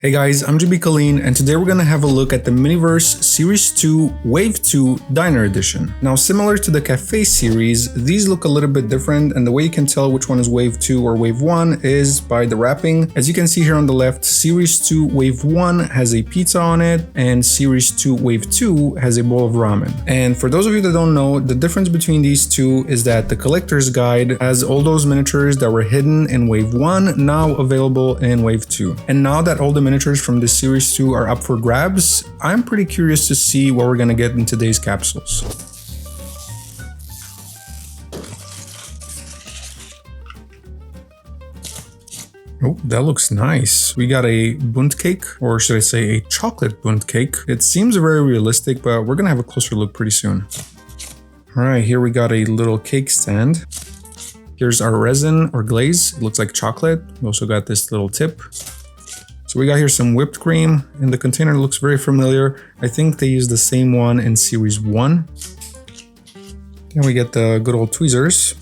Hey guys, I'm GBKuhleen, and today we're gonna have a look at the Miniverse Series 2 Wave 2 Diner Edition. Now, similar to the Cafe series, these look a little bit different, and the way you can tell which one is Wave 2 or Wave 1 is by the wrapping. As you can see here on the left, Series 2 Wave 1 has a pizza on it, and Series 2 Wave 2 has a bowl of ramen. And for those of you that don't know, the difference between these two is that the collector's guide has all those miniatures that were hidden in Wave 1 now available in Wave 2. And now that all the miniatures from this Series 2 are up for grabs, I'm pretty curious to see what we're gonna get in today's capsules. Oh, that looks nice. We got a bunt cake, or should I say a chocolate bunt cake. It seems very realistic, but we're gonna have a closer look pretty soon. All right, here we got a little cake stand. Here's our resin or glaze. It looks like chocolate. We also got this little tip. So we got here some whipped cream, and the container looks very familiar. I think they used the same one in Series 1. Then we get the good old tweezers.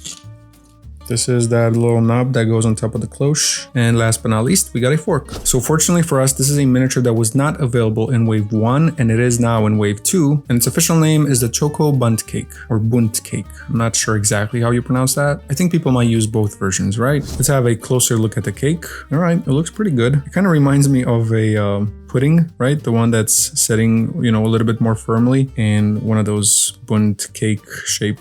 This is that little knob that goes on top of the cloche. And last but not least, we got a fork. So fortunately for us, this is a miniature that was not available in Wave 1, and it is now in Wave 2. And its official name is the Choco Bunt Cake, or Bunt Cake. I'm not sure exactly how you pronounce that. I think people might use both versions, right? Let's have a closer look at the cake. All right, it looks pretty good. It kind of reminds me of a pudding, right? The one that's setting, a little bit more firmly in one of those Bunt Cake shape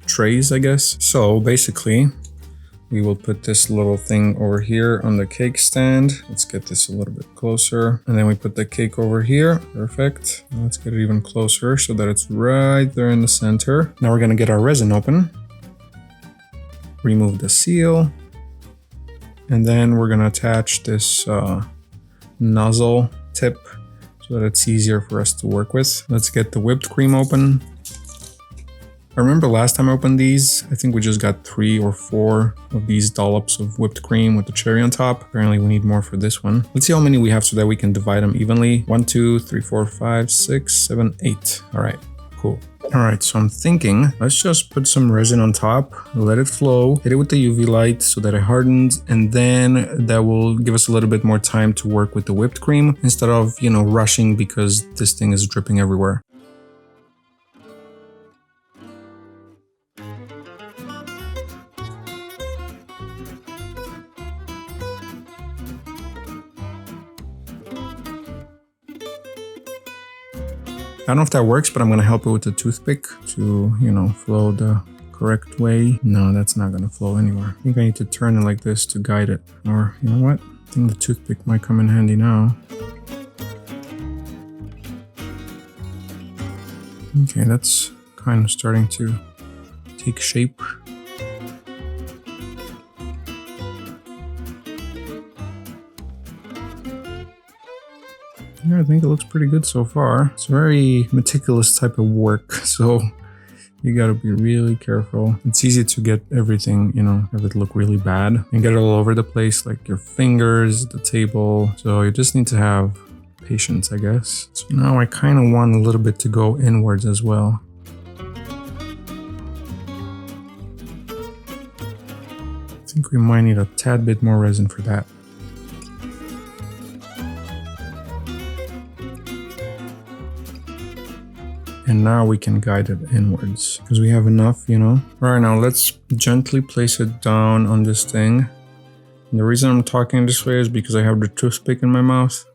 trays, I guess. So basically, we will put this little thing over here on the cake stand. Let's get this a little bit closer. And then we put the cake over here. Perfect. Now let's get it even closer so that it's right there in the center. Now we're gonna get our resin open. Remove the seal. And then we're gonna attach this nozzle tip so that it's easier for us to work with. Let's get the whipped cream open. I remember last time I opened these, I think we just got 3 or 4 of these dollops of whipped cream with the cherry on top. Apparently we need more for this one. Let's see how many we have so that we can divide them evenly. 1, 2, 3, 4, 5, 6, 7, 8. All right, cool. All right, so I'm thinking, let's just put some resin on top, let it flow, hit it with the UV light so that it hardens, and then that will give us a little bit more time to work with the whipped cream instead of, rushing because this thing is dripping everywhere. I don't know if that works, but I'm going to help it with the toothpick to, flow the correct way. No, that's not going to flow anywhere. I think I need to turn it like this to guide it. Or, you know what? I think the toothpick might come in handy now. Okay, that's kind of starting to take shape. Yeah, I think it looks pretty good so far. It's a very meticulous type of work, so you gotta be really careful. It's easy to get everything, have it look really bad and get it all over the place, like your fingers, the table. So you just need to have patience, I guess. So now I kind of want a little bit to go inwards as well. I think we might need a tad bit more resin for that. And now we can guide it inwards because we have enough, All right, now let's gently place it down on this thing. And the reason I'm talking this way is because I have the toothpick in my mouth.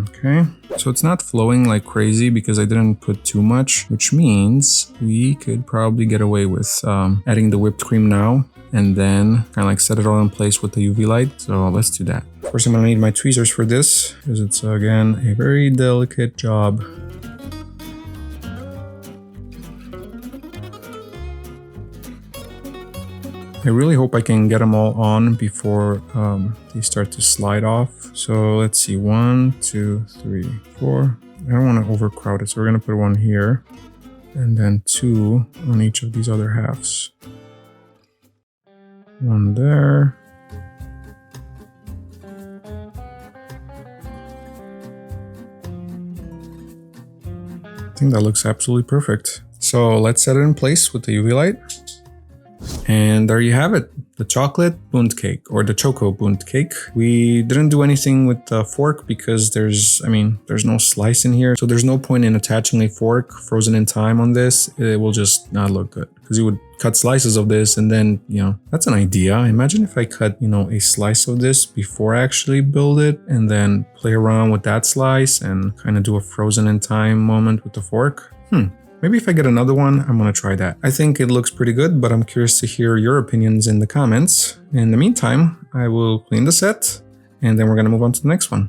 Okay, so it's not flowing like crazy because I didn't put too much, which means we could probably get away with adding the whipped cream now and then kind of like set it all in place with the UV light. So let's do that. First, I'm gonna need my tweezers for this because it's again a very delicate job. I really hope I can get them all on before they start to slide off. So let's see, 1, 2, 3, 4. I don't want to overcrowd it, so we're gonna put 1 here and then 2 on each of these other halves. 1 there. I think that looks absolutely perfect. So let's set it in place with the UV light. And there you have it. the chocolate bunt cake or the choco bunt cake. We didn't do anything with the fork because there's no slice in here. So there's no point in attaching a fork frozen in time on this. It will just not look good because you would cut slices of this and then, that's an idea. Imagine if I cut, a slice of this before I actually build it and then play around with that slice and kind of do a frozen in time moment with the fork. Maybe if I get another one, I'm gonna try that. I think it looks pretty good, but I'm curious to hear your opinions in the comments. In the meantime, I will clean the set and then we're gonna move on to the next one.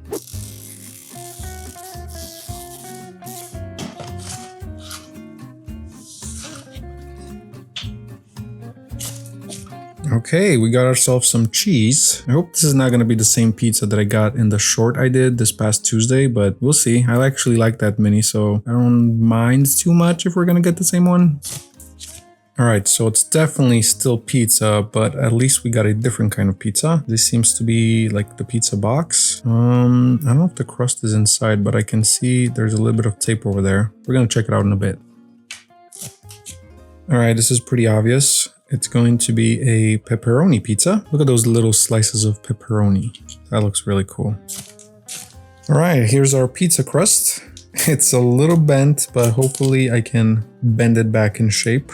Okay, we got ourselves some cheese. I hope this is not going to be the same pizza that I got in the short I did this past Tuesday, but we'll see. I actually like that mini, so I don't mind too much if we're going to get the same one. Alright, so it's definitely still pizza, but at least we got a different kind of pizza. This seems to be like the pizza box. I don't know if the crust is inside, but I can see there's a little bit of tape over there. We're going to check it out in a bit. Alright, this is pretty obvious. It's going to be a pepperoni pizza. Look at those little slices of pepperoni. That looks really cool. All right, here's our pizza crust. It's a little bent, but hopefully I can bend it back in shape.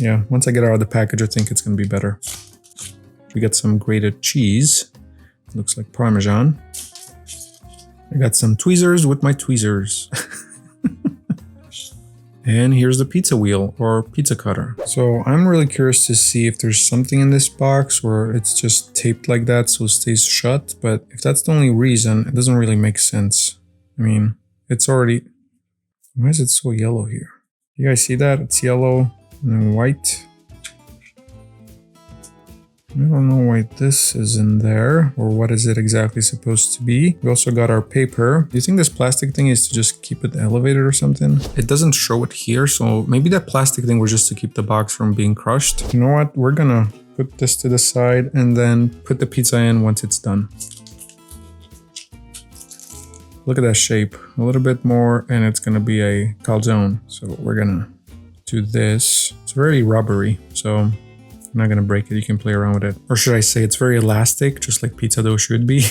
Yeah, once I get it out of the package, I think it's going to be better. We got some grated cheese. Looks like Parmesan. I got some tweezers with my tweezers. And here's the pizza wheel or pizza cutter. So I'm really curious to see if there's something in this box where it's just taped like that so it stays shut. But if that's the only reason, it doesn't really make sense. I mean, it's already... Why is it so yellow here? You guys see that? It's yellow and then white. I don't know why this is in there or what is it exactly supposed to be. We also got our paper. Do you think this plastic thing is to just keep it elevated or something? It doesn't show it here, so maybe that plastic thing was just to keep the box from being crushed. You know what? We're gonna put this to the side and then put the pizza in once it's done. Look at that shape. A little bit more and it's gonna be a calzone. So we're gonna do this. It's very rubbery, so I'm not gonna break it, you can play around with it. Or should I say it's very elastic, just like pizza dough should be.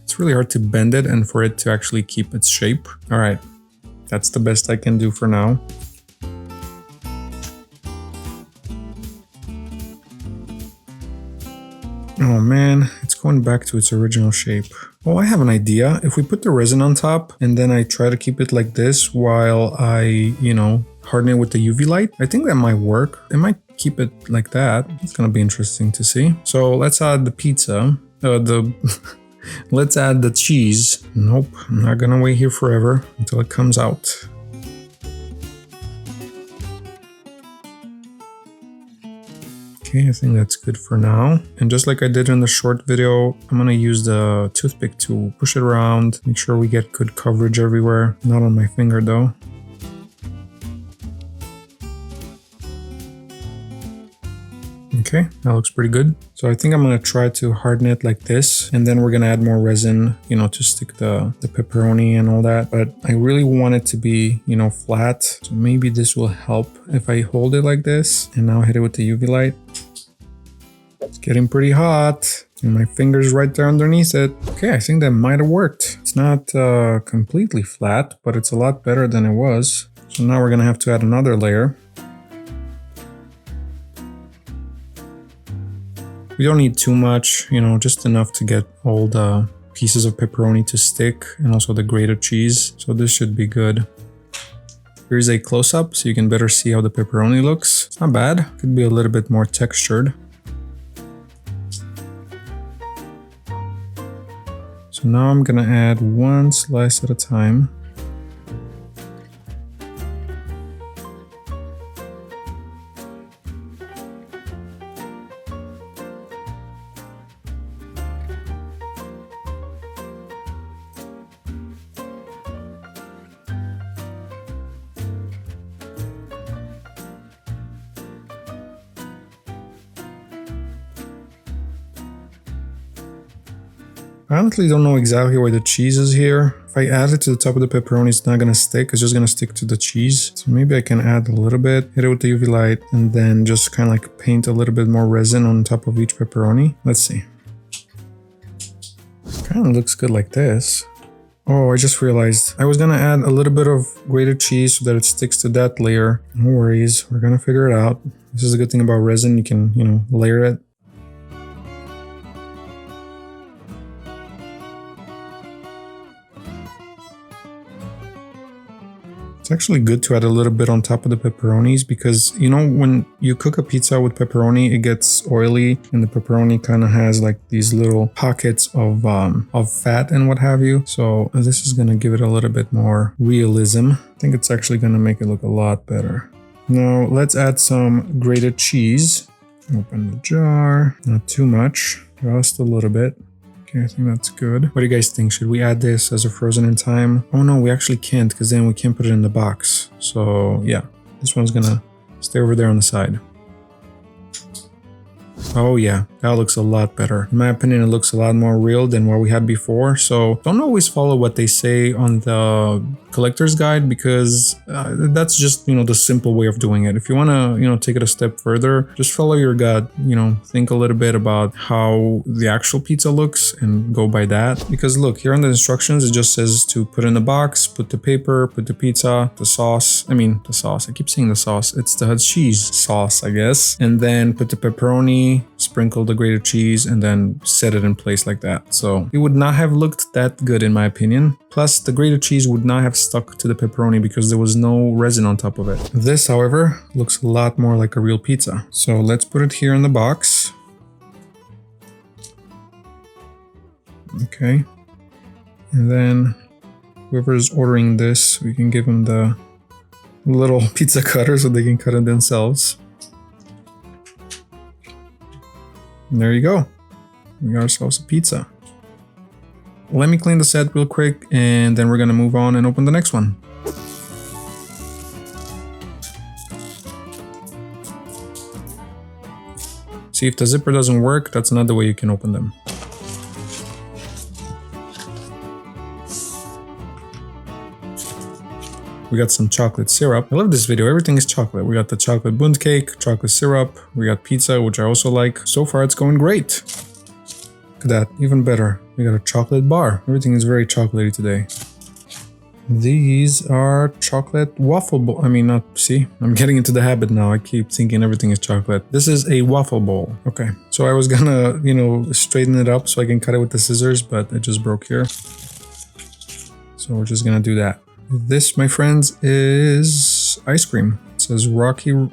It's really hard to bend it and for it to actually keep its shape. All right, that's the best I can do for now. Oh man, it's going back to its original shape. Oh, I have an idea. If we put the resin on top and then I try to keep it like this while I, harden it with the UV light, I think that might work. It might keep it like that. It's gonna be interesting to see. So let's add the pizza. Let's add the cheese. Nope, I'm not gonna wait here forever until it comes out. Okay, I think that's good for now. And just like I did in the short video, I'm gonna use the toothpick to push it around, make sure we get good coverage everywhere. Not on my finger though. Okay, that looks pretty good. So I think I'm gonna try to harden it like this, and then we're gonna add more resin, to stick the pepperoni and all that. But I really want it to be, flat. So maybe this will help if I hold it like this and now hit it with the UV light. It's getting pretty hot. And my finger's right there underneath it. Okay, I think that might have worked. It's not completely flat, but it's a lot better than it was. So now we're gonna have to add another layer. We don't need too much, just enough to get all the pieces of pepperoni to stick and also the grated cheese. So this should be good. Here's a close-up so you can better see how the pepperoni looks. It's not bad. Could be a little bit more textured. So now I'm gonna add one slice at a time. I honestly don't know exactly why the cheese is here. If I add it to the top of the pepperoni, it's not gonna stick. It's just gonna stick to the cheese. So maybe I can add a little bit, hit it with the UV light, and then just kind of like paint a little bit more resin on top of each pepperoni. Let's see. Kind of looks good like this. Oh, I just realized I was gonna add a little bit of grated cheese so that it sticks to that layer. No worries, we're gonna figure it out. This is a good thing about resin. You can, you know, layer it. It's actually good to add a little bit on top of the pepperonis because, you know, when you cook a pizza with pepperoni, it gets oily and the pepperoni kind of has like these little pockets of fat and what have you. So this is going to give it a little bit more realism. I think it's actually going to make it look a lot better. Now let's add some grated cheese. Open the jar, not too much, just a little bit. Okay, I think that's good. What do you guys think? Should we add this as a frozen in time? Oh no, we actually can't because then we can't put it in the box. So yeah, this one's gonna stay over there on the side. Oh yeah, that looks a lot better. In my opinion, it looks a lot more real than what we had before. So don't always follow what they say on the collector's guide because that's just, you know, the simple way of doing it. If you want to, you know, take it a step further, just follow your gut, you know, think a little bit about how the actual pizza looks and go by that. Because look, here on the instructions, it just says to put in the box, put the paper, put the pizza, the sauce. I mean, the sauce. I keep saying the sauce. It's the cheese sauce, I guess. And then put the pepperoni, sprinkle the grated cheese, and then set it in place like that. So it would not have looked that good in my opinion. Plus the grated cheese would not have stuck to the pepperoni because there was no resin on top of it. This, however, looks a lot more like a real pizza. So let's put it here in the box. Okay. And then whoever is ordering this, we can give them the little pizza cutter so they can cut it themselves. And there you go. We got ourselves a pizza. Let me clean the set real quick and then we're gonna move on and open the next one. See, if the zipper doesn't work, that's another way you can open them. We got some chocolate syrup. I love this video. Everything is chocolate. We got the chocolate bundt cake, chocolate syrup. We got pizza, which I also like. So far, it's going great. Look at that. Even better. We got a chocolate bar. Everything is very chocolatey today. These are chocolate waffle bowl. I mean, not, see, I'm getting into the habit now. I keep thinking everything is chocolate. This is a waffle bowl. Okay. So I was gonna, you know, straighten it up so I can cut it with the scissors, but it just broke here. So we're just gonna do that. This, my friends, is ice cream. It says Rocky...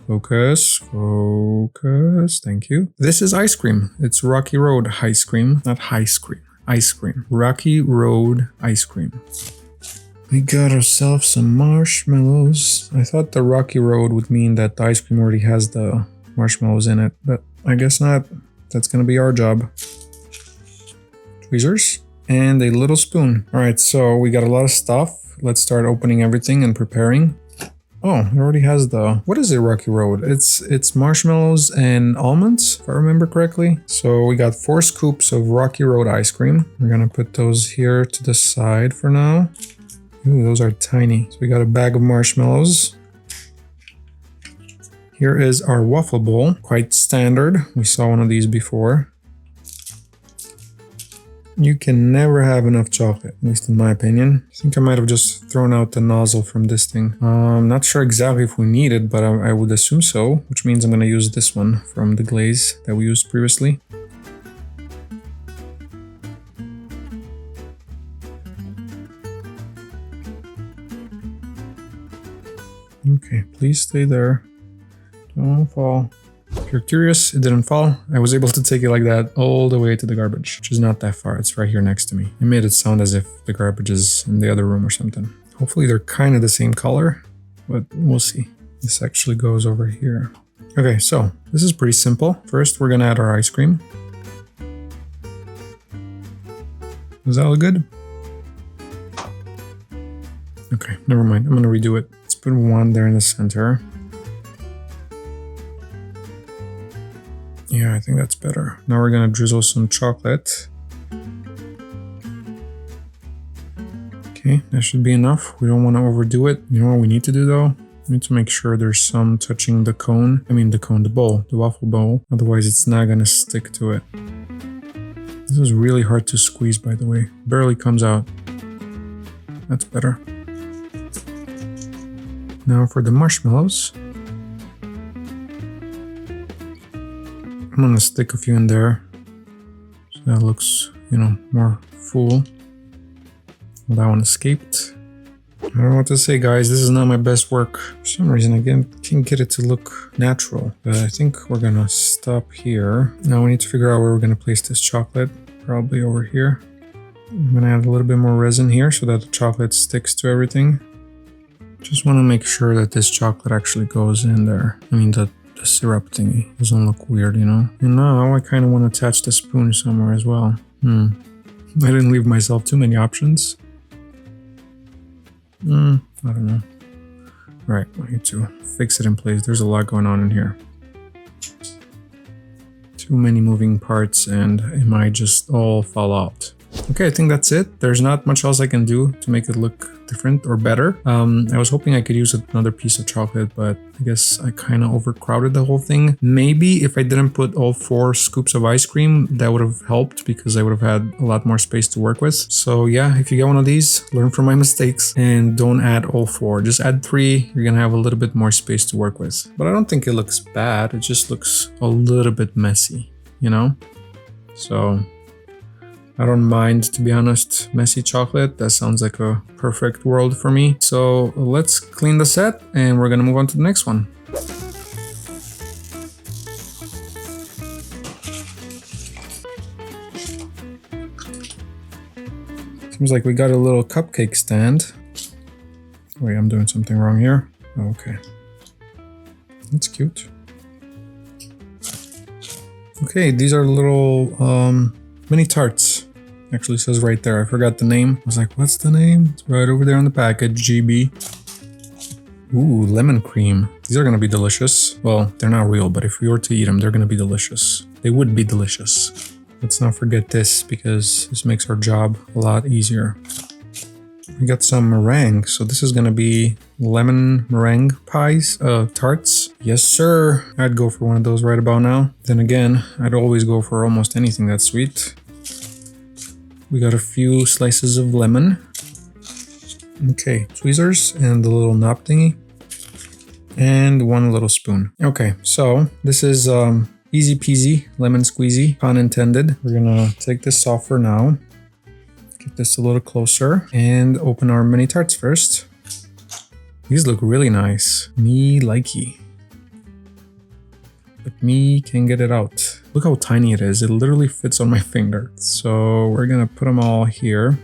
Focus, focus, thank you. This is ice cream. It's Rocky Road ice cream, not high cream, ice cream. Rocky Road ice cream. We got ourselves some marshmallows. I thought the Rocky Road would mean that the ice cream already has the marshmallows in it, but I guess not. That's gonna be our job. Tweezers and a little spoon. All right, so we got a lot of stuff. Let's start opening everything and preparing. Oh, it already has the... What is it, Rocky Road? It's marshmallows and almonds, if I remember correctly. So we got 4 scoops of Rocky Road ice cream. We're gonna put those here to the side for now. Ooh, those are tiny. So we got a bag of marshmallows. Here is our waffle bowl. Quite standard. We saw one of these before. You can never have enough chocolate, at least in my opinion. I think I might have just thrown out the nozzle from this thing. I'm not sure exactly if we need it, but I would assume so, which means I'm going to use this one from the glaze that we used previously. Okay, please stay there. Don't fall. If you're curious, it didn't fall. I was able to take it like that all the way to the garbage, which is not that far. It's right here next to me. It made it sound as if the garbage is in the other room or something. Hopefully they're kind of the same color, but we'll see. This actually goes over here. Okay, so this is pretty simple. First, we're gonna add our ice cream. Does that look good? Okay, never mind. I'm gonna redo it. Let's put one there in the center. Yeah, I think that's better. Now we're gonna drizzle some chocolate. Okay, that should be enough. We don't want to overdo it. You know what we need to do though? We need to make sure there's some touching the cone. I mean the cone, the bowl, the waffle bowl. Otherwise it's not gonna stick to it. This is really hard to squeeze, by the way. Barely comes out. That's better. Now for the marshmallows. I'm gonna stick a few in there. So that looks, you know, more full. Well, that one escaped. I don't know what to say, guys. This is not my best work. For some reason, again, can't get it to look natural. But I think we're gonna stop here. Now we need to figure out where we're gonna place this chocolate. Probably over here. I'm gonna add a little bit more resin here so that the chocolate sticks to everything. Just want to make sure that this chocolate actually goes in there. I mean, the syrup thingy doesn't look weird, you know? And now I kind of want to attach the spoon somewhere as well. I didn't leave myself too many options. I don't know. Right, I need to fix it in place. There's a lot going on in here. Too many moving parts and it might just all fall out. Okay, I think that's it. There's not much else I can do to make it look different or better. I was hoping I could use another piece of chocolate, but I guess I kind of overcrowded the whole thing. Maybe if I didn't put all 4 scoops of ice cream, that would have helped because I would have had a lot more space to work with. So yeah, if you get one of these, learn from my mistakes and don't add all 4. Just add 3. You're gonna have a little bit more space to work with. But I don't think it looks bad. It just looks a little bit messy, you know? So I don't mind, to be honest, messy chocolate. That sounds like a perfect world for me. So let's clean the set and we're gonna move on to the next one. Seems like we got a little cupcake stand. Wait, I'm doing something wrong here. Oh, okay. That's cute. Okay, these are little mini tarts. Actually says right there. I forgot the name. I was like, what's the name? It's right over there on the package. GB. Ooh, lemon cream. These are gonna be delicious. Well, they're not real, but if we were to eat them, they're gonna be delicious. They would be delicious. Let's not forget this because this makes our job a lot easier. We got some meringue. So this is gonna be lemon meringue pies, tarts. Yes, sir. I'd go for one of those right about now. Then again, I'd always go for almost anything that's sweet. We got a few slices of lemon. Okay, tweezers and the little knob thingy. And one little spoon. Okay, so this is easy peasy, lemon squeezy, pun intended. We're gonna take this off for now. Get this a little closer and open our mini tarts first. These look really nice. Me likey. But me can get it out. Look how tiny it is. It literally fits on my finger. So we're gonna put them all here.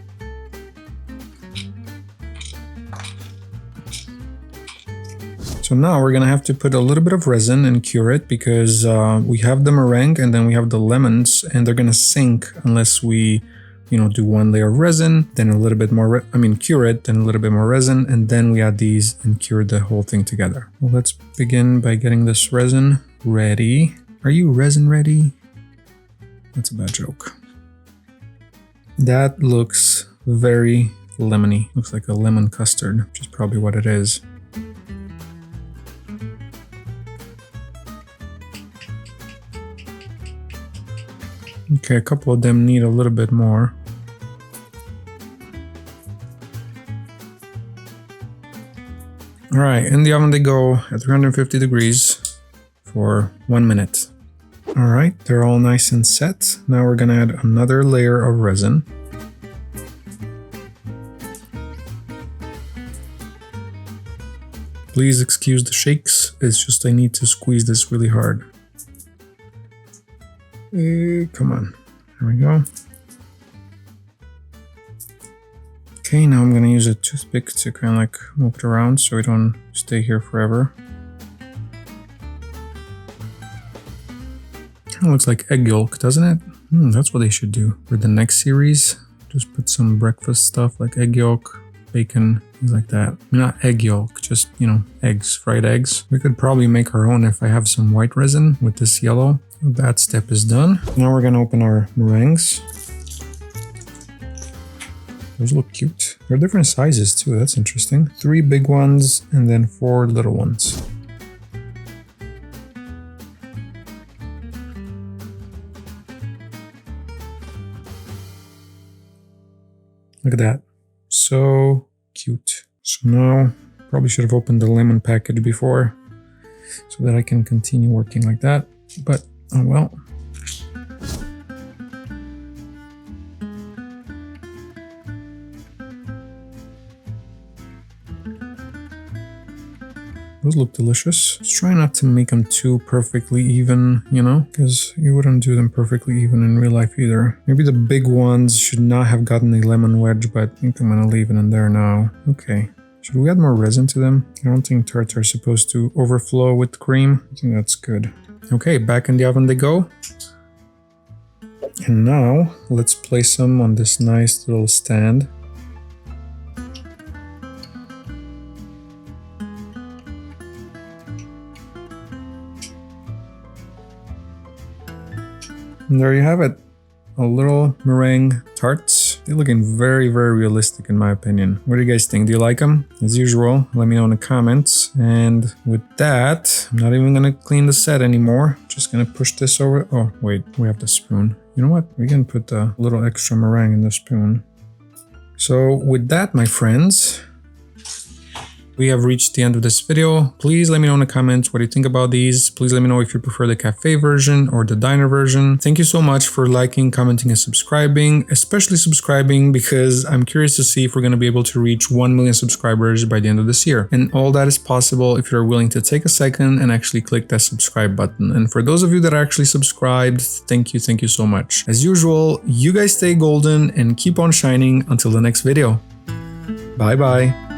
So now we're gonna have to put a little bit of resin and cure it because we have the meringue and then we have the lemons and they're gonna sink unless we, you know, do one layer of resin, then a little bit more, cure it, then a little bit more resin, and then we add these and cure the whole thing together. Well, let's begin by getting this resin ready. Are you resin ready? That's a bad joke. That looks very lemony. Looks like a lemon custard, which is probably what it is. Okay, a couple of them need a little bit more. All right, in the oven they go at 350 degrees for 1 minute. All right, they're all nice and set. Now we're gonna add another layer of resin. Please excuse the shakes. It's just I need to squeeze this really hard. Come on, there we go. Okay, now I'm gonna use a toothpick to kind of like move it around so we don't stay here forever. Kind of looks like egg yolk, doesn't it? That's what they should do for the next series. Just put some breakfast stuff like egg yolk, bacon, things like that. Not egg yolk, just, you know, eggs, fried eggs. We could probably make our own if I have some white resin with this yellow. That step is done. Now we're gonna open our meringues. Those look cute. They're different sizes too, that's interesting. 3 big ones and then 4 little ones. Look at that. So cute. So now, probably should have opened the lemon package before so that I can continue working like that. But, oh well. Those look delicious. Just try not to make them too perfectly even, you know, because you wouldn't do them perfectly even in real life either. Maybe the big ones should not have gotten a lemon wedge, but I think I'm gonna leave it in there now. Okay. Should we add more resin to them? I don't think tarts are supposed to overflow with cream. I think that's good. Okay, back in the oven they go. And now let's place them on this nice little stand. And there you have it, a little meringue tarts. They're looking very, very realistic in my opinion. What do you guys think? Do you like them? As usual, let me know in the comments. And with that, I'm not even gonna clean the set anymore. Just gonna push this over. Oh, wait, we have the spoon. You know what? We can put a little extra meringue in the spoon. So with that, my friends, we have reached the end of this video. Please let me know in the comments what you think about these. Please let me know if you prefer the cafe version or the diner version. Thank you so much for liking, commenting, and subscribing, especially subscribing, because I'm curious to see if we're going to be able to reach 1 million subscribers by the end of this year. And all that is possible if you're willing to take a second and actually click that subscribe button. And for those of you that are actually subscribed, thank you so much. As usual, you guys stay golden and keep on shining until the next video. Bye bye.